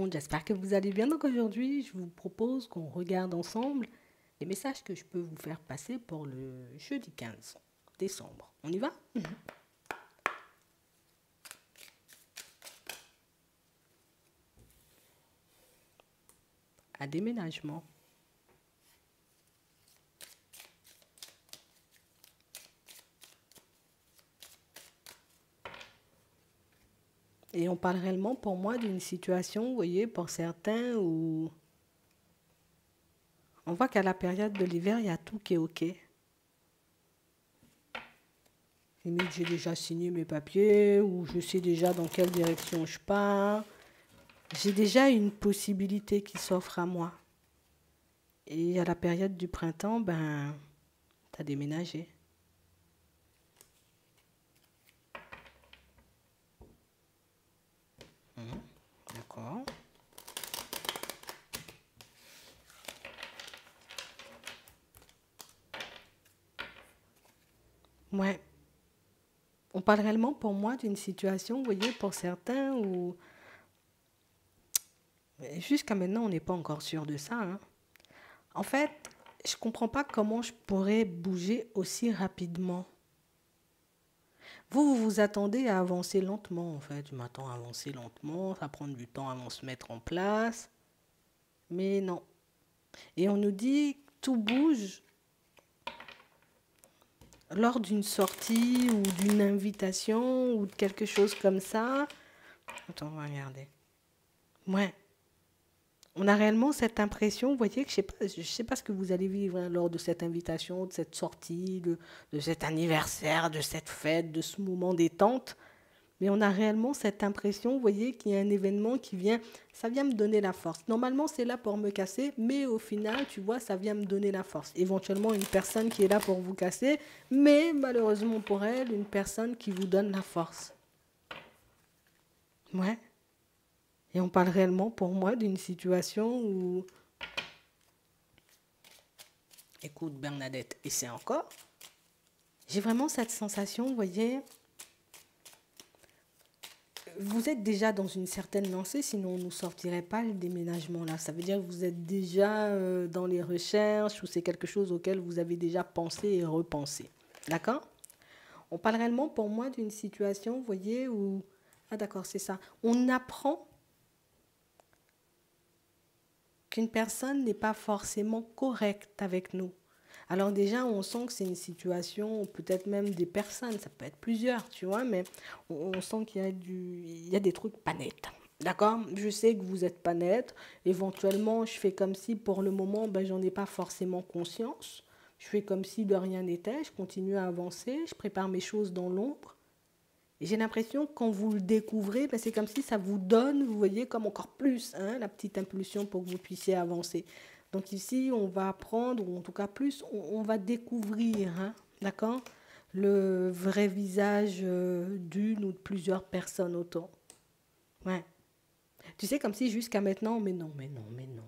monde, j'espère que vous allez bien. Donc aujourd'hui, je vous propose qu'on regarde ensemble les messages que je peux vous faire passer pour le jeudi 15 décembre. On y va? À déménagement. Et on parle réellement pour moi d'une situation, vous voyez, pour certains où on voit qu'à la période de l'hiver, il y a tout qui est OK. Limite, j'ai déjà signé mes papiers ou je sais déjà dans quelle direction je pars. J'ai déjà une possibilité qui s'offre à moi. Et à la période du printemps, ben, t'as déménagé. D'accord. Ouais. On parle réellement pour moi d'une situation, vous voyez, pour certains où jusqu'à maintenant, on n'est pas encore sûr de ça, hein. En fait, je ne comprends pas comment je pourrais bouger aussi rapidement. Vous vous attendez à avancer lentement, en fait. Je m'attends à avancer lentement, ça prend du temps avant de se mettre en place. Mais non. Et on nous dit que tout bouge lors d'une sortie ou d'une invitation ou de quelque chose comme ça. Attends, on va regarder. Ouais. On a réellement cette impression, vous voyez, que je sais pas ce que vous allez vivre hein, lors de cette invitation, de cette sortie, de cet anniversaire, de cette fête, de ce moment détente. Mais on a réellement cette impression, vous voyez, qu'il y a un événement qui vient, ça vient me donner la force. Normalement, c'est là pour me casser, mais au final, tu vois, ça vient me donner la force. Éventuellement, une personne qui est là pour vous casser, mais malheureusement pour elle, une personne qui vous donne la force. Ouais. Et on parle réellement pour moi d'une situation où, écoute Bernadette, et c'est encore, j'ai vraiment cette sensation, vous voyez, vous êtes déjà dans une certaine lancée, sinon on ne nous sortirait pas le déménagement là. Ça veut dire que vous êtes déjà dans les recherches ou c'est quelque chose auquel vous avez déjà pensé et repensé. D'accord? On parle réellement pour moi d'une situation, vous voyez, où... Ah d'accord, c'est ça. On apprend qu'une personne n'est pas forcément correcte avec nous. Alors déjà, on sent que c'est une situation, peut-être même des personnes, ça peut être plusieurs, tu vois, mais on sent qu'il y a il y a des trucs pas nets. D'accord? Je sais que vous n'êtes pas net. Éventuellement, je fais comme si pour le moment, ben, j'en ai pas forcément conscience. Je fais comme si de rien n'était, je continue à avancer, je prépare mes choses dans l'ombre. Et j'ai l'impression que quand vous le découvrez, ben, c'est comme si ça vous donne, vous voyez, comme encore plus, hein, la petite impulsion pour que vous puissiez avancer. Donc ici, on va apprendre, ou en tout cas plus, on va découvrir, hein, d'accord, le vrai visage d'une ou de plusieurs personnes autour. Ouais. Tu sais, comme si jusqu'à maintenant, mais non,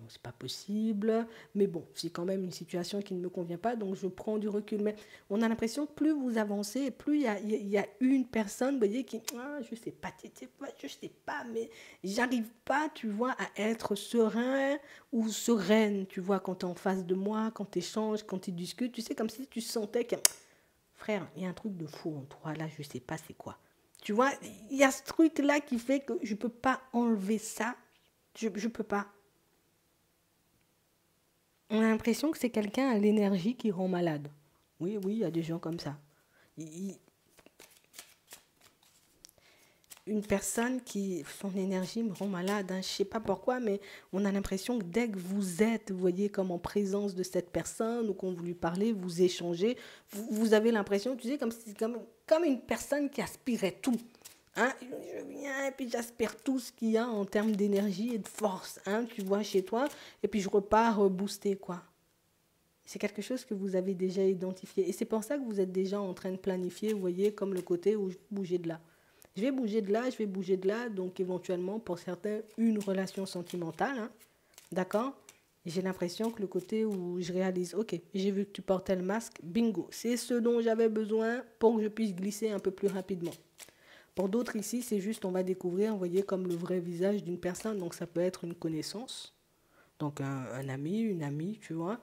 c'est pas possible. Mais bon, c'est quand même une situation qui ne me convient pas, donc je prends du recul. Mais on a l'impression que plus vous avancez, plus il y a une personne, vous voyez, qui, ah, je sais pas, mais j'arrive pas, tu vois, à être serein ou sereine, tu vois, quand tu es en face de moi, quand tu échanges, quand tu discutes. Tu sais, comme si tu sentais que, frère, il y a un truc de fou en toi, là, je sais pas c'est quoi. Tu vois, il y a ce truc-là qui fait que je ne peux pas enlever ça. Je ne peux pas. On a l'impression que c'est quelqu'un à l'énergie qui rend malade. Oui, oui, il y a des gens comme ça. Une personne qui, son énergie me rend malade, hein. Je ne sais pas pourquoi, mais on a l'impression que dès que vous êtes, vous voyez, comme en présence de cette personne, ou quand vous lui parlez, vous échangez, vous avez l'impression, tu sais, comme une personne qui aspirait tout. Hein, je viens et puis j'aspire tout ce qu'il y a en termes d'énergie et de force, hein, tu vois, chez toi, et puis je repars boosté, quoi. C'est quelque chose que vous avez déjà identifié. Et c'est pour ça que vous êtes déjà en train de planifier, vous voyez, comme le côté où je vais bouger de là. Je vais bouger de là, je vais bouger de là, donc éventuellement, pour certains, une relation sentimentale, hein, d'accord? J'ai l'impression que le côté où je réalise, ok, j'ai vu que tu portais le masque, bingo, c'est ce dont j'avais besoin pour que je puisse glisser un peu plus rapidement. Pour d'autres ici, c'est juste, on va découvrir, vous voyez, comme le vrai visage d'une personne. Donc ça peut être une connaissance, donc un ami, une amie, tu vois.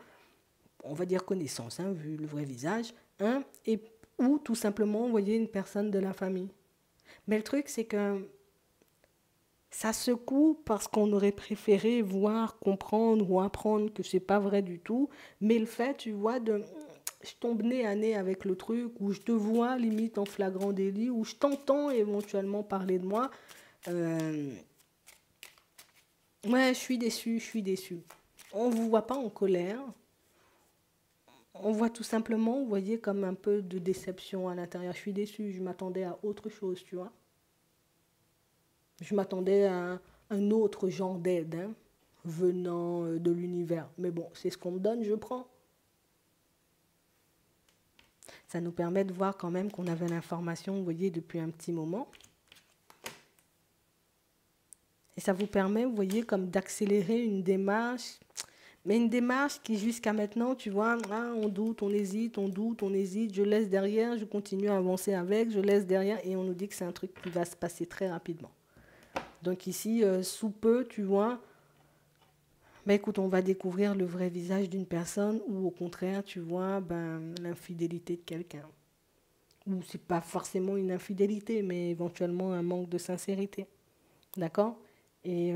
On va dire connaissance, hein, vu le vrai visage. Hein, et, ou tout simplement, vous voyez, une personne de la famille. Mais le truc, c'est que ça secoue parce qu'on aurait préféré voir, comprendre ou apprendre que c'est pas vrai du tout. Mais le fait, tu vois, de je tombe nez à nez avec le truc, ou je te vois limite en flagrant délit, ou je t'entends éventuellement parler de moi. euh, ouais, je suis déçue, je suis déçue. On ne vous voit pas en colère. On voit tout simplement, vous voyez, comme un peu de déception à l'intérieur. Je suis déçue, je m'attendais à autre chose, tu vois. Je m'attendais à un autre genre d'aide, hein, venant de l'univers. Mais bon, c'est ce qu'on me donne, je prends. Ça nous permet de voir quand même qu'on avait l'information, vous voyez, depuis un petit moment. Et ça vous permet, vous voyez, comme d'accélérer une démarche, mais une démarche qui jusqu'à maintenant, tu vois, ah, on doute, on doute, on hésite, je laisse derrière, je continue à avancer avec, je laisse derrière, et on nous dit que c'est un truc qui va se passer très rapidement. Donc ici, sous peu, tu vois, ben écoute, on va découvrir le vrai visage d'une personne, ou au contraire, tu vois, ben, l'infidélité de quelqu'un. Ou c'est pas forcément une infidélité, mais éventuellement un manque de sincérité. D'accord. Et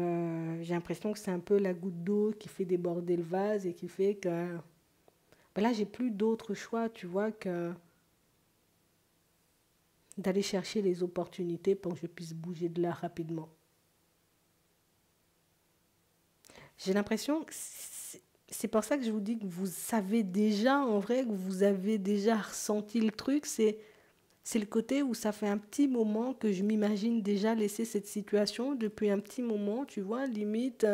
j'ai l'impression que c'est un peu la goutte d'eau qui fait déborder le vase et qui fait que ben là, j'ai plus d'autre choix, tu vois, que d'aller chercher les opportunités pour que je puisse bouger de là rapidement. J'ai l'impression que c'est pour ça que je vous dis que vous savez déjà, en vrai, que vous avez déjà ressenti le truc. C'est le côté où ça fait un petit moment que je m'imagine déjà laisser cette situation depuis un petit moment, tu vois, limite.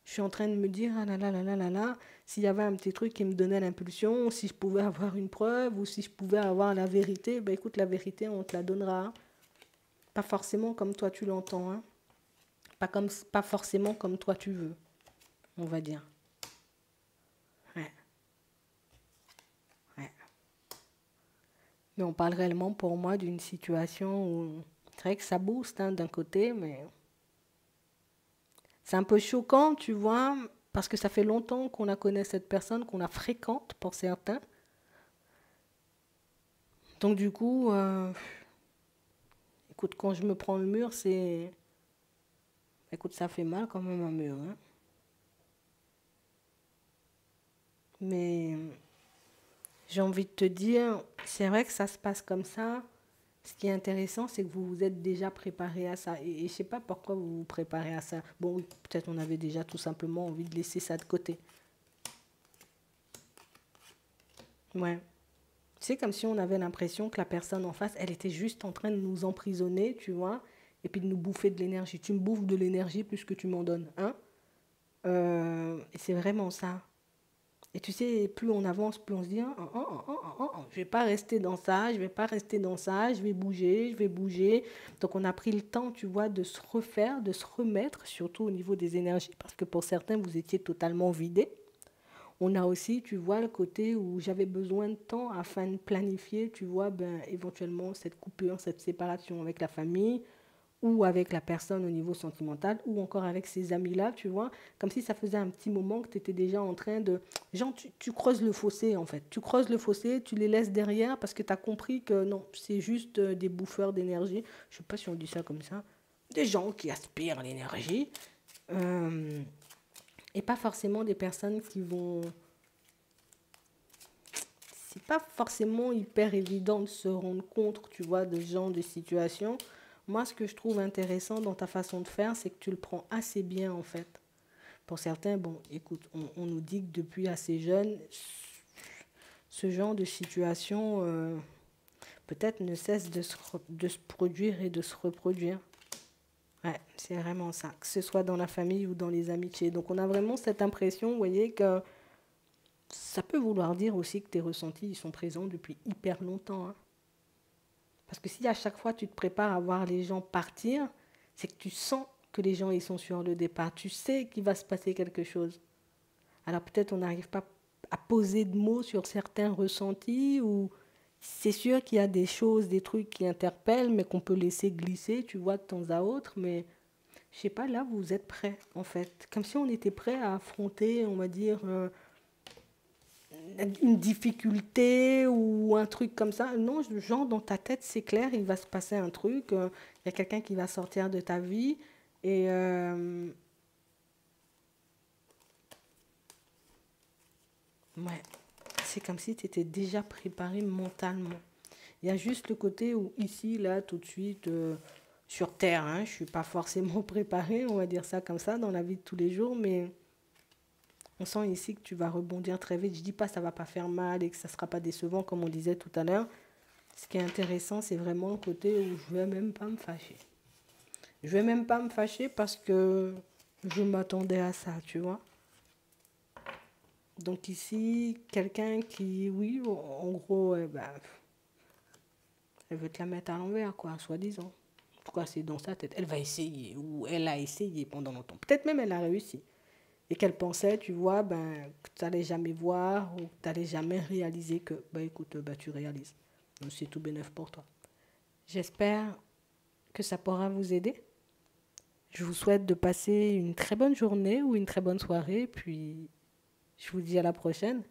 Je suis en train de me dire, ah là là là là là là, s'il y avait un petit truc qui me donnait l'impulsion, si je pouvais avoir une preuve ou si je pouvais avoir la vérité, ben écoute, la vérité, on te la donnera. Pas forcément comme toi tu l'entends, hein. Pas forcément comme toi tu veux, on va dire. Ouais, ouais. Mais on parle réellement pour moi d'une situation où c'est vrai que ça booste hein, d'un côté, mais c'est un peu choquant, tu vois, parce que ça fait longtemps qu'on la connaît cette personne, qu'on la fréquente pour certains. Donc du coup, écoute, quand je me prends le mur, c'est... Écoute, ça fait mal quand même un mur, hein. Mais j'ai envie de te dire, c'est vrai que ça se passe comme ça. Ce qui est intéressant, c'est que vous vous êtes déjà préparé à ça. Et je ne sais pas pourquoi vous vous préparez à ça. Bon, oui, peut-être on avait déjà tout simplement envie de laisser ça de côté. Ouais. C'est comme si on avait l'impression que la personne en face, elle était juste en train de nous emprisonner, tu vois, et puis de nous bouffer de l'énergie. Tu me bouffes de l'énergie plus que tu m'en donnes, hein. Et c'est vraiment ça. Et tu sais, plus on avance, plus on se dit, je vais pas rester dans ça, je vais pas rester dans ça, je vais bouger, je vais bouger. Donc on a pris le temps, tu vois, de se refaire, de se remettre, surtout au niveau des énergies, parce que pour certains, vous étiez totalement vidés. On a aussi, tu vois, le côté où j'avais besoin de temps afin de planifier, tu vois, ben, éventuellement cette coupure, cette séparation avec la famille, ou avec la personne au niveau sentimental, ou encore avec ces amis-là, tu vois, comme si ça faisait un petit moment que tu étais déjà en train de... Genre, tu creuses le fossé, en fait. Tu creuses le fossé, tu les laisses derrière parce que tu as compris que non, c'est juste des bouffeurs d'énergie. Je sais pas si on dit ça comme ça. Des gens qui aspirent l'énergie. Euh, et pas forcément des personnes qui vont... C'est pas forcément hyper évident de se rendre compte, tu vois, de ce genre de situation. Moi, ce que je trouve intéressant dans ta façon de faire, c'est que tu le prends assez bien, en fait. Pour certains, bon, écoute, on nous dit que depuis assez jeune, ce genre de situation, peut-être ne cesse de se produire et de se reproduire. Ouais, c'est vraiment ça, que ce soit dans la famille ou dans les amitiés. Donc, on a vraiment cette impression, vous voyez, que ça peut vouloir dire aussi que tes ressentis, ils sont présents depuis hyper longtemps, hein. Parce que si à chaque fois tu te prépares à voir les gens partir, c'est que tu sens que les gens ils sont sur le départ. Tu sais qu'il va se passer quelque chose. Alors peut-être on n'arrive pas à poser de mots sur certains ressentis ou C'est sûr qu'il y a des choses, des trucs qui interpellent, mais qu'on peut laisser glisser, tu vois, de temps à autre. Mais je sais pas, là, vous êtes prêts, en fait. Comme si on était prêt à affronter, on va dire, une difficulté ou un truc comme ça. Non, genre, dans ta tête, c'est clair, il va se passer un truc. Il y a quelqu'un qui va sortir de ta vie. Et ouais, c'est comme si tu étais déjà préparé mentalement. Il y a juste le côté où ici, là, tout de suite, sur Terre, hein, je ne suis pas forcément préparée, on va dire ça comme ça, dans la vie de tous les jours, mais on sent ici que tu vas rebondir très vite. Je ne dis pas que ça ne va pas faire mal et que ça ne sera pas décevant, comme on disait tout à l'heure. Ce qui est intéressant, c'est vraiment le côté où je ne vais même pas me fâcher. Je ne vais même pas me fâcher parce que je m'attendais à ça, tu vois. Donc ici, quelqu'un qui, oui, en gros, elle veut te la mettre à l'envers, quoi, soi-disant. En tout cas, c'est dans sa tête. Elle va essayer, ou elle a essayé pendant longtemps. Peut-être même elle a réussi. Et qu'elle pensait, tu vois, que tu n'allais jamais voir, ou que tu n'allais jamais réaliser que, écoute, tu réalises. Donc c'est tout bénef pour toi. J'espère que ça pourra vous aider. Je vous souhaite de passer une très bonne journée ou une très bonne soirée, puis je vous dis à la prochaine.